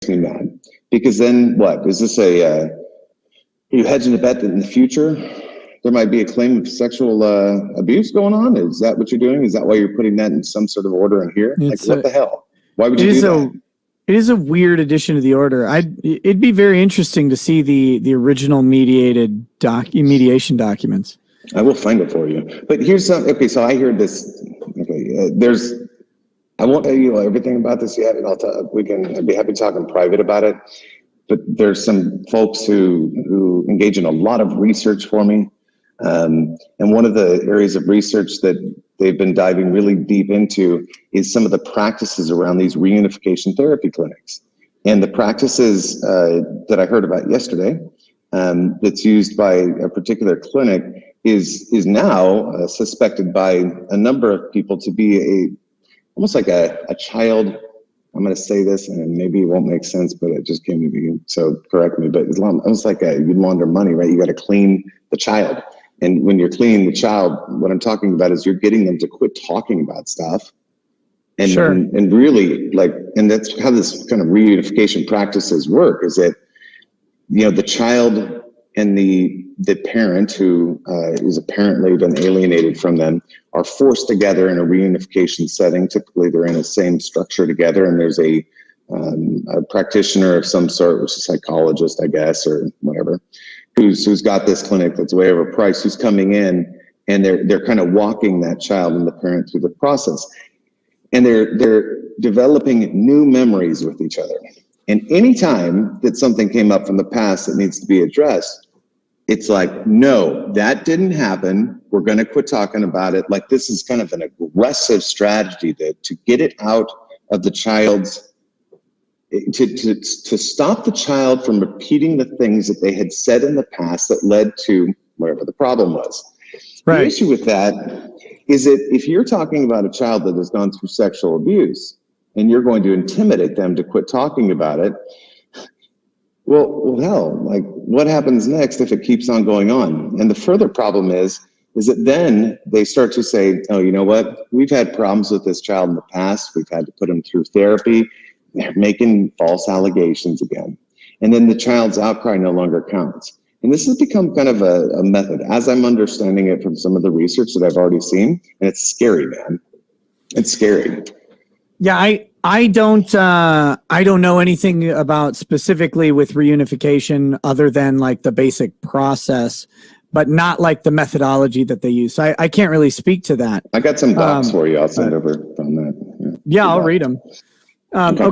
me mad, because then what? Is this are you hedging the bet that in the future there might be a claim of sexual abuse going on? Is that what you're doing? Is that why you're putting that in some sort of order in here? Like, what the hell? Why would you do that? It is a weird addition to the order. It'd be very interesting to see the original mediation documents. I will find it for you. But here's some. Okay, so I heard this. Okay, I won't tell you everything about this yet, and I'd be happy to talk in private about it. But there's some folks who engage in a lot of research for me. And one of the areas of research that they've been diving really deep into is some of the practices around these reunification therapy clinics. And the practices that I heard about yesterday, that's used by a particular clinic, is now suspected by a number of people to be almost like a child. I'm going to say this, and maybe it won't make sense, but it just came to me, so correct me. But it's almost like you launder money, right? You got to clean the child. And when you're cleaning the child, what I'm talking about is you're getting them to quit talking about stuff. And, sure. and really, and that's how this kind of reunification practices work, is that, the child and the parent who is apparently been alienated from them are forced together in a reunification setting. Typically, they're in the same structure together, and there's a practitioner of some sort, which is a psychologist, I guess, or whatever, who's got this clinic that's way overpriced, who's coming in, and they're kind of walking that child and the parent through the process, and they're developing new memories with each other. And anytime that something came up from the past that needs to be addressed, it's like, no, that didn't happen. We're going to quit talking about it. Like, this is kind of an aggressive strategy to get it out of the child's, to stop the child from repeating the things that they had said in the past that led to whatever the problem was. Right. The issue with that is that if you're talking about a child that has gone through sexual abuse and you're going to intimidate them to quit talking about it, well, hell, like, what happens next if it keeps on going on? And the further problem is that then they start to say, oh, you know what? We've had problems with this child in the past. We've had to put him through therapy. They're making false allegations again. And then the child's outcry no longer counts. And this has become kind of a method, as I'm understanding it from some of the research that I've already seen. And it's scary, man. It's scary. Yeah, I don't know anything about specifically with reunification other than like the basic process, but not like the methodology that they use. So I can't really speak to that. I got some docs for you. I'll send over from that. Yeah, I'll read them. Okay.